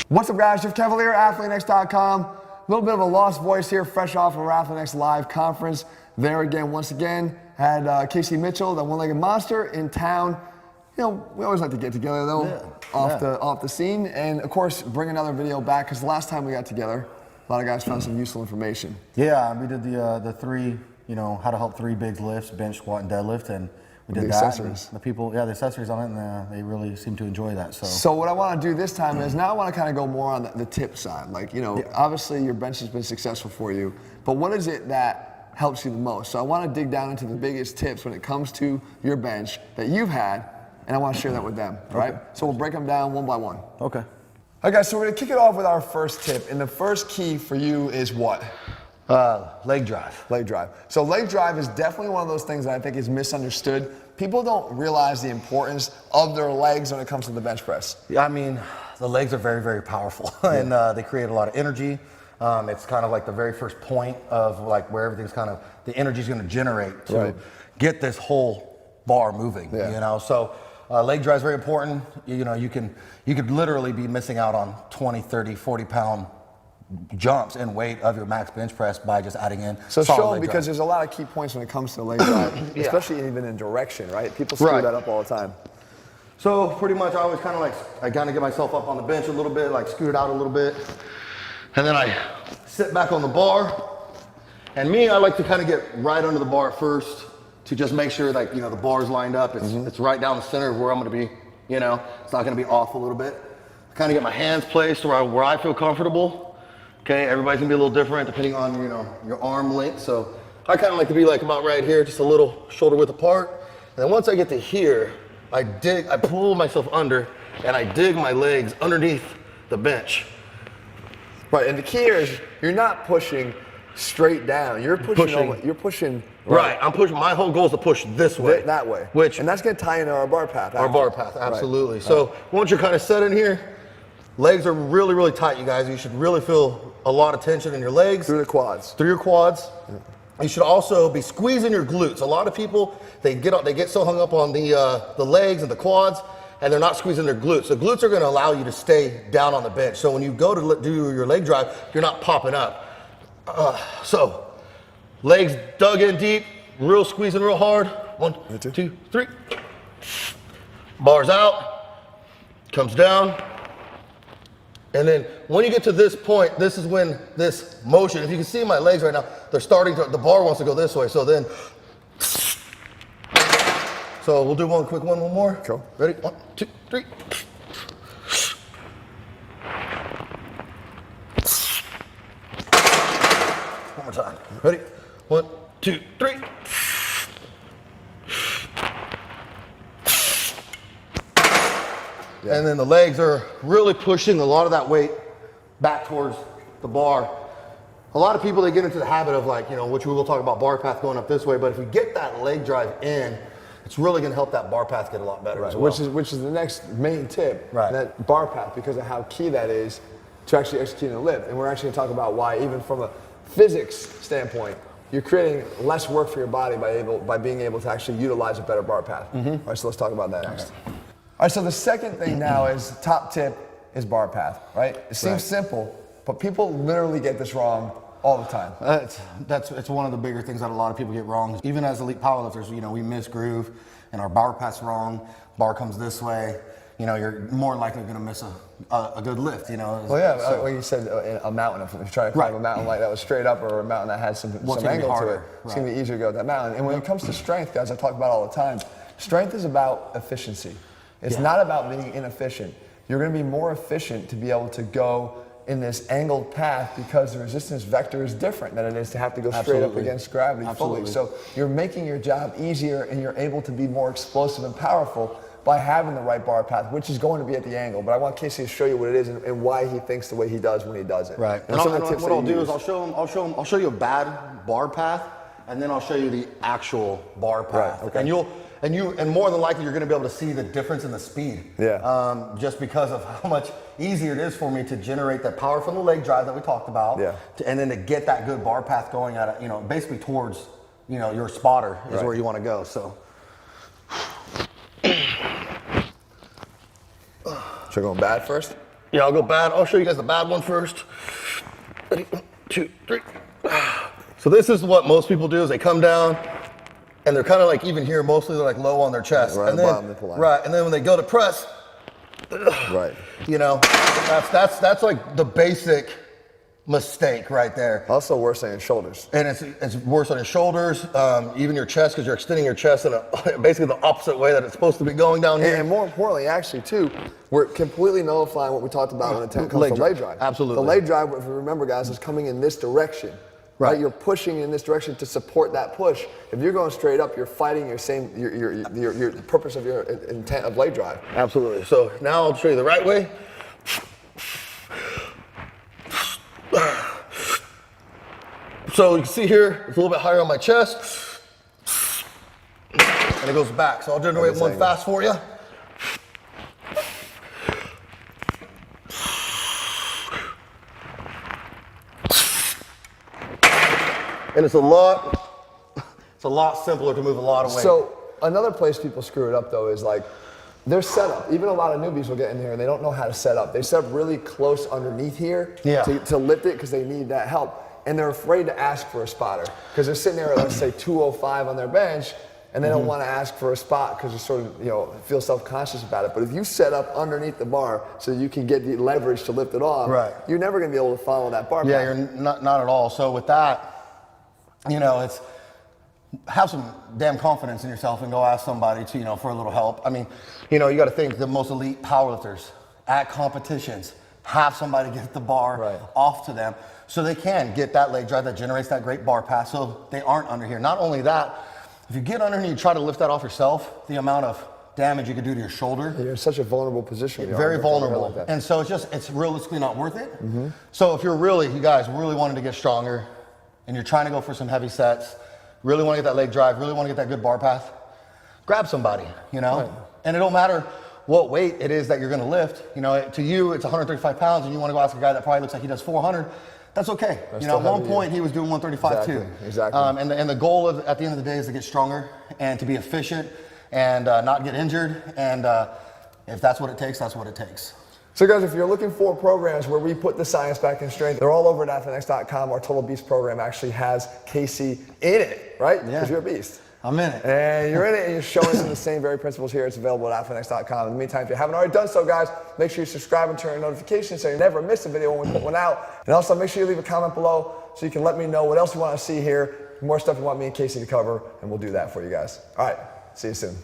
What's up, guys? Jeff Cavalier, ATHLEAN-X.com. A little bit of a lost voice here, fresh off our ATHLEAN-X live conference. There again, once again, had Casey Mitchell, the one-legged monster, in town. You know, we always like to get together though, off the scene, and of course, bring another video back because last time we got together, a lot of guys found some useful information. Yeah, we did the three, you know, how to help 3 big lifts, bench, squat, and deadlift, and we did the that. accessories. The people, yeah, the accessories on it, and they really seem to enjoy that. So what I want to do this time is now I want to kind of go more on the tip side. Like, you know, obviously your bench has been successful for you, but what is it that helps you the most? So I want to dig down into the biggest tips when it comes to your bench that you've had, and I want to share that with them, all right? So we'll break them down one by one. Okay. All right, guys, so we're going to kick it off with our first tip, and the first key for you is what? Leg drive. Leg drive. So leg drive is definitely one of those things that I think is misunderstood. People don't realize the importance of their legs when it comes to the bench press. Yeah, I mean, the legs are very, very powerful, and they create a lot of energy. It's kind of like the very first point of like where everything's kind of, the energy's going to generate to get this whole bar moving, you know? So leg drive is very important. You know, you could literally be missing out on 20, 30, 40 pound jumps in weight of your max bench press by just adding in so solid show them, leg because drive. there's a lot of key points when it comes to leg drive, especially even in direction, right? People screw that up all the time. So pretty much I always kind of like, I kind of get myself up on the bench a little bit, like scoot it out a little bit. And then I sit back on the bar. And me, I like to kind of get right under the bar first to just make sure like, you know, the bar's lined up. It's right down the center of where I'm going to be, you know, it's not going to be off a little bit. I kind of get my hands placed where I feel comfortable. Okay, everybody's gonna be a little different depending on, you know, your arm length. So I kind of like to be like about right here, just a little shoulder width apart. And then once I get to here, I pull myself under and I dig my legs underneath the bench. Right, and the key here is you're not pushing straight down. You're pushing you're pushing right. I'm pushing, my whole goal is to push this way. That way. And that's gonna tie into our bar path. Our bar path, absolutely. So once you're kind of set in here, legs are really, really tight, you guys. You should really feel a lot of tension in your legs. Through the quads. Through your quads. You should also be squeezing your glutes. A lot of people, they get so hung up on the legs and the quads, and they're not squeezing their glutes. The glutes are gonna allow you to stay down on the bench. So when you go to do your leg drive, you're not popping up. So legs dug in deep, squeezing real hard. 1, 2, 3. Bars out, comes down. And then when you get to this point, this is when this motion, if you can see my legs right now, they're starting to, the bar wants to go this way. So then, so we'll do one quick one more. Cool. Ready? 1, 2, 3. One more time. Ready? 1, 2, 3. And then the legs are really pushing a lot of that weight back towards the bar. A lot of people, they get into the habit of like, you know, which we will talk about bar path going up this way, but if we get that leg drive in, it's really gonna help that bar path get a lot better as well. Which is the next main tip, right. That bar path, because of how key that is to actually executing a lift. And we're actually gonna talk about why, even from a physics standpoint, you're creating less work for your body by being able to actually utilize a better bar path. All right, so let's talk about that next. All right, so the second thing now is, top tip is bar path, right? It seems simple, but people literally get this wrong all the time. It's one of the bigger things that a lot of people get wrong. Even as elite powerlifters, you know, we miss groove and our bar path's wrong, bar comes this way, you know, you're more likely gonna miss a good lift, you know. Well, yeah, like you said, a mountain, if you're trying to climb a mountain like that was straight up, or a mountain that had some angle to it, it's gonna be easier to go up that mountain. And when it comes to strength, guys, I talk about all the time, strength is about efficiency. It's not about being inefficient. You're gonna be more efficient to be able to go in this angled path because the resistance vector is different than it is to have to go straight up against gravity fully. So you're making your job easier and you're able to be more explosive and powerful by having the right bar path, which is going to be at the angle. But I want Casey to show you what it is and why he thinks the way he does when he does it. Right. And what I'll do is I'll show you a bad bar path, and then I'll show you the actual bar path. Right, okay. And more than likely, you're going to be able to see the difference in the speed. Yeah. Just because of how much easier it is for me to generate that power from the leg drive that we talked about. Yeah. And then to get that good bar path going at, you know, basically towards, you know, your spotter is where you want to go. So. Should I go bad first? Yeah, I'll go bad. I'll show you guys the bad one first. Ready, 1, 2, 3. So this is what most people do is they come down and they're kind of like, even here, mostly they're like low on their chest. Right, and then, bottom nipple line. right, and then when they go to press, Right. you know, that's like the basic mistake right there. Also worse on your shoulders. And it's worse on your shoulders, even your chest, because you're extending your chest in basically the opposite way that it's supposed to be going down here. And more importantly, actually, too, we're completely nullifying what we talked about when it comes to leg drive. Absolutely. The leg drive, if you remember, guys, is coming in this direction. Right. You're pushing in this direction to support that push. If you're going straight up, you're fighting your purpose of your intent of leg drive. Absolutely. So now I'll show you the right way. So you can see here, it's a little bit higher on my chest. And it goes back. So I'll generate one fast for you. And it's a lot simpler to move a lot of weight. So another place people screw it up though is like their setup. Even a lot of newbies will get in here and they don't know how to set up. They set up really close underneath here to lift it because they need that help. And they're afraid to ask for a spotter because they're sitting there at, let's say, 205 on their bench and they don't want to ask for a spot because they're sort of, feel self-conscious about it. But if you set up underneath the bar so you can get the leverage to lift it off, you're never going to be able to follow that bar path. Yeah, you're not at all. So with that, it's have some damn confidence in yourself and go ask somebody to, for a little help. I mean, you got to think the most elite powerlifters at competitions have somebody get the bar off to them so they can get that leg drive that generates that great bar pass so they aren't under here. Not only that, if you get under here and you try to lift that off yourself, the amount of damage you could do to your shoulder. You're in such a vulnerable position. Very vulnerable. Like and so it's realistically not worth it. So if you guys really wanted to get stronger and you're trying to go for some heavy sets, really want to get that leg drive, really want to get that good bar path, grab somebody, And it don't matter what weight it is that you're going to lift. To you, it's 135 pounds and you want to go ask a guy that probably looks like he does 400. That's okay. At one point he was doing 135 too. Exactly. And the goal at the end of the day is to get stronger and to be efficient and not get injured. And if that's what it takes, that's what it takes. So guys, if you're looking for programs where we put the science back in strength, they're all over at ATHLEAN-X.com. Our Total Beast program actually has Casey in it, right? Yeah. Because you're a beast. I'm in it. And you're in it and you're showing some of the same very principles here. It's available at ATHLEAN-X.com. In the meantime, if you haven't already done so, guys, make sure you subscribe and turn on notifications so you never miss a video when we put one out. And also make sure you leave a comment below so you can let me know what else you want to see here, more stuff you want me and Casey to cover, and we'll do that for you guys. All right, see you soon.